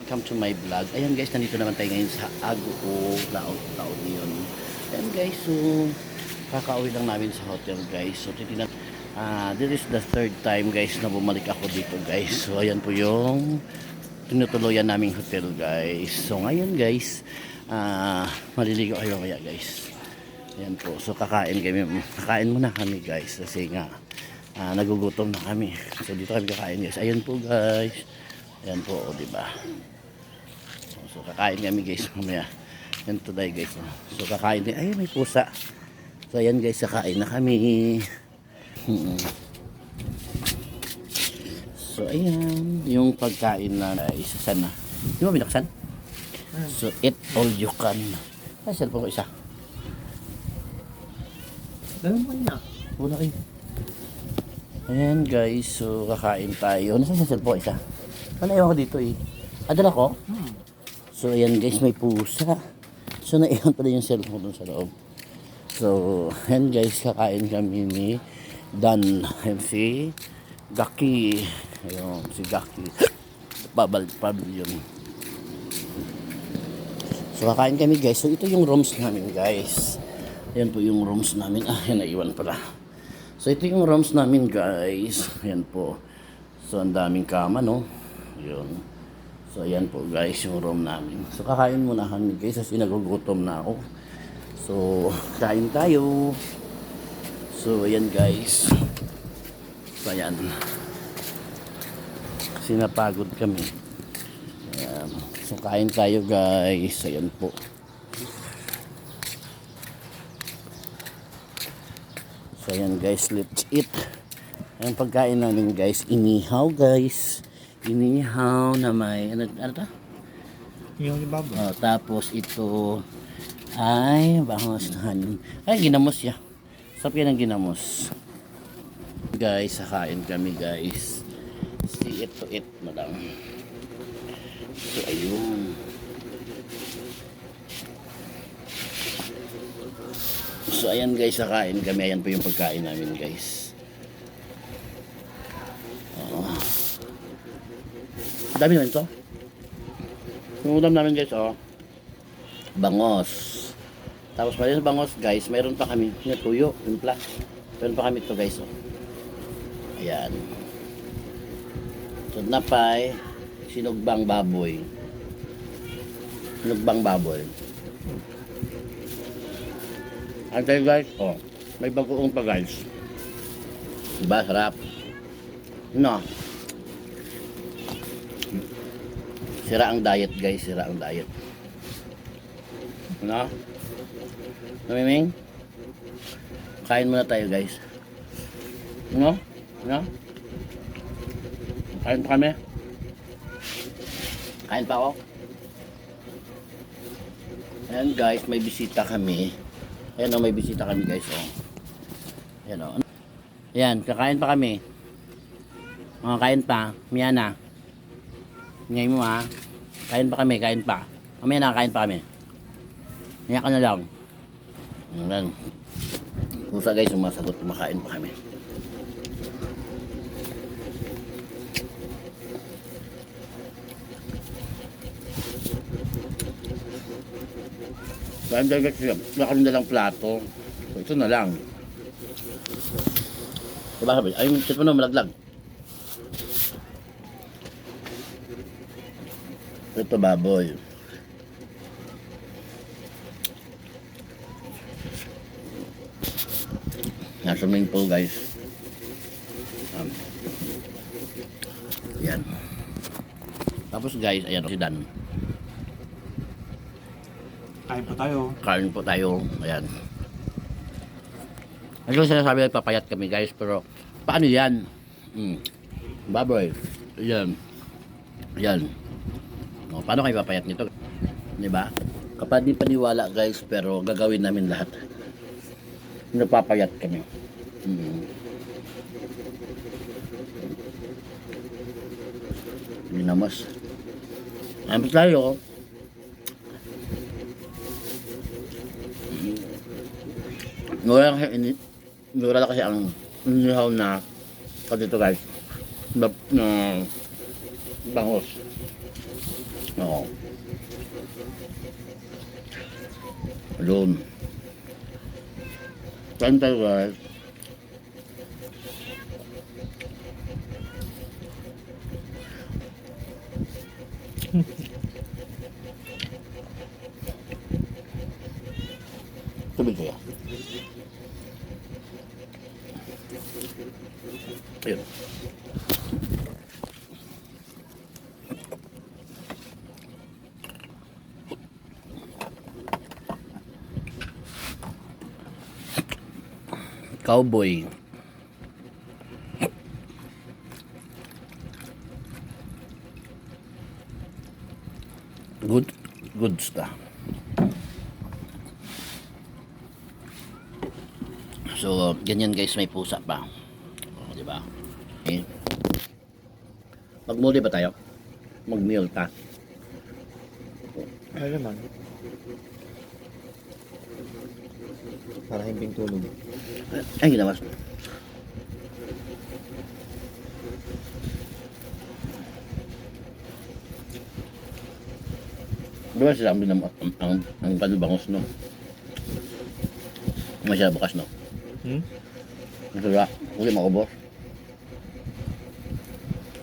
Welcome to my vlog. Ayan guys, nandito naman tayo ngayon sa Aguo, Laot yun. Ayan guys, so kakauwi lang namin sa hotel guys. So titinan, this is the third time guys na bumalik ako dito guys. So ayan po yung tinutuluyan naming hotel guys. So ngayon guys, maliligo kayo kaya guys. Ayan po, so kakain muna kami guys kasi nga nagugutom na kami. So dito kami kakain guys. Ayan po guys. Ayan po, di ba? So kakain kami guys mamaya. Yan today guys. So kakain din. Ay may pusa. So ayan guys, kakain na kami. So ayan, yung pagkain na isa sana. Di ba binaksan? So eat all you can. Ay, cellphone ko isa. Ganun mo na. Wala kayo. Ayan guys, so kakain tayo. Nasaan sa cellphone isa? Naiwan ko dito eh. Adala ko? So ayan guys, may pusa. So naiwan pala yung cellphone dun sa loob. So ayan guys, kakain kami ni Dan MC Gaki. Ayun, si Gaki Babal yun. So kakain kami guys. So ito yung rooms namin guys. Ayan po yung rooms namin. Yan naiwan pala. So ito yung rooms namin guys. Ayan po. So ang daming kama no. Yun. So ayan po guys yung room namin. So kakain muna kami guys kasi nagugutom na ako. So kain tayo. So ayan guys. So ayan. Kasi napagod kami. Ayan. So kain tayo guys. Ayan po. So ayan guys, let's eat. Ang pagkain namin guys, inihaw guys. Inihaw na may ano to? Yung ibaba. Tapos ito ay bangos na hanin. Ay ginamos ya. Sarap yan ang ginamos. Guys, kakain kami guys. See it to eat na lang. So ayun. So ayan guys, kakain kami. Ayan po yung pagkain namin guys. Dami naman ito. Yung ulam namin guys, bangos. Tapos mali sa bangos guys, mayroon pa kami yung tuyo, timpla. Mayroon pa kami ito guys, Ayan. So napay, sinugbang baboy. Sinugbang baboy. Antay guys, may bagoong pa guys. Diba, sarap. No. Sira ang diet guys, sira ang diet. Ano? Namiming? Kain muna tayo guys. Ano? Ano? Kain pa kami? Kain pa ako? Ayan guys, may bisita kami. Ayan may bisita kami guys, Ayan Ayan, kakain pa kami. Kain pa, Miana. Ngayon mo kain pa kami, kain pa. Mamaya nakakain pa kami. Ngayon ka na lang. Ayan. Pusa guys, sumasagot, kumakain pa kami. Kain tayo guys, wala kami dalang plato. So, ito na lang. Diba sabi? Ay, sit mo na, malaglag. Ito baboy. Nasa swimming pool guys. Yan. Tapos guys, ayan si Dan. Kain po tayo. Kain po tayo. Ayan. Ano sinasabi ay papayat kami guys, pero paano yan? Baboy. Ayan. Ayan. Paano kayo papayat nito? Diba? Kapag di paniwala guys, pero gagawin namin lahat. Nagpapayat kami. Ginamos. Ayan tayo. Mura kasi ang inihaw na dito guys. Na bangos. Oo. Ayun. Kain tayo guys. Tubig kaya. Ayun. Cowboy. Good stuff. So, ganyan guys, may pusa pa. O, di ba? Okay. Magmuli ba tayo? Mag-meal ta. Ano naman? Para himbing tulog. Ay, ginawas. Di ba sila ang kalubangos, no? Masya bukas, no? Ito ba? Uli makubos.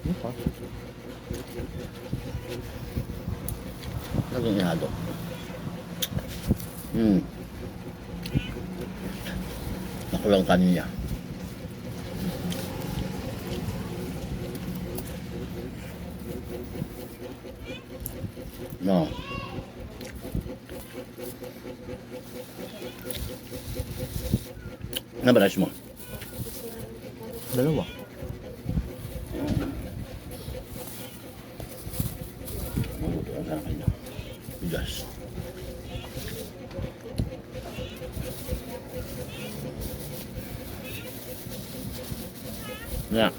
Ano pa? Laging ihado. Nakulang kanin niya. No. Nabalas mo? Dalawa. Ito ang sa akin. Bigas. Na.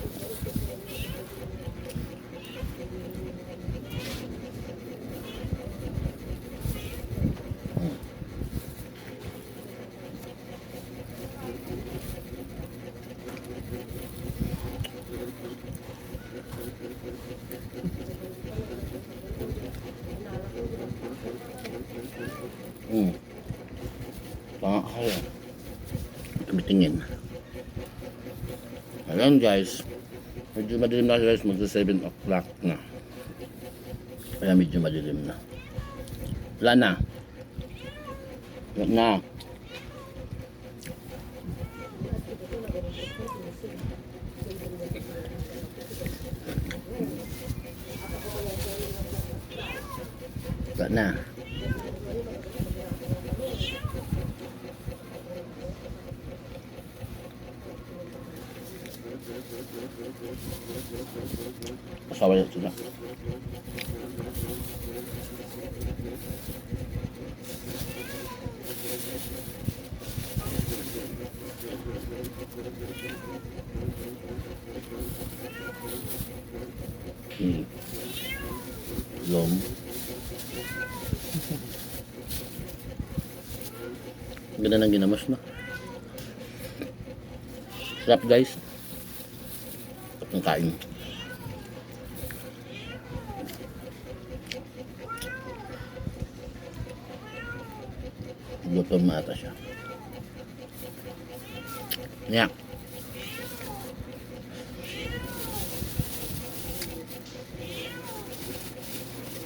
Kaya tumitingin. Ayan guys, medyo madilim na guys, magsa 7 o'clock na. Kaya medyo madilim na. Wala na. Wala na. Wala na. Kasama niya sila. Lom. Ganda ng ginamos na. Sarap guys. Sarap ng kain. Luto mata siya. Yeah.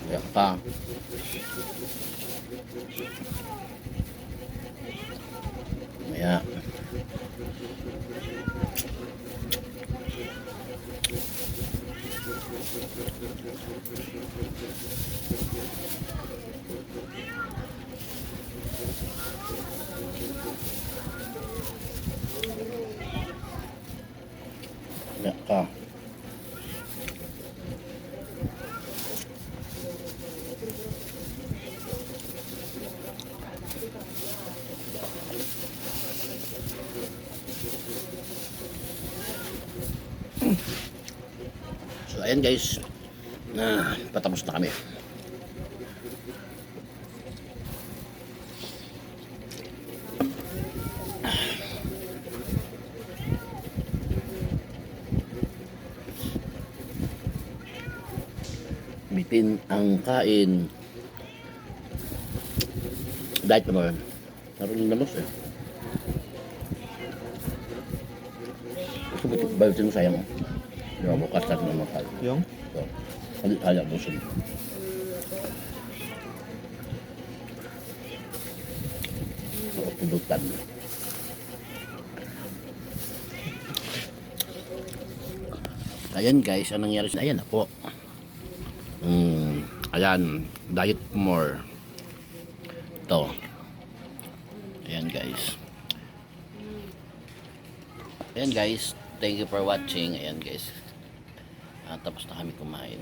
Ya pa. Ya. Ya pa. So ayan guys, patapos na kami. ulitin ang kain. Diet naman. Naroon na los eh. Gusto mo balutin mo sayang mo. Di ba bukas natin naman tayo. Yung? So, halit-halit busin. So, pulutan. Ayan guys, anong nangyari sa... Ayan na po. Ayan, diet more. Ito. Ayan guys. Ayan guys, thank you for watching. Ayan guys. Tapos na kami kumain.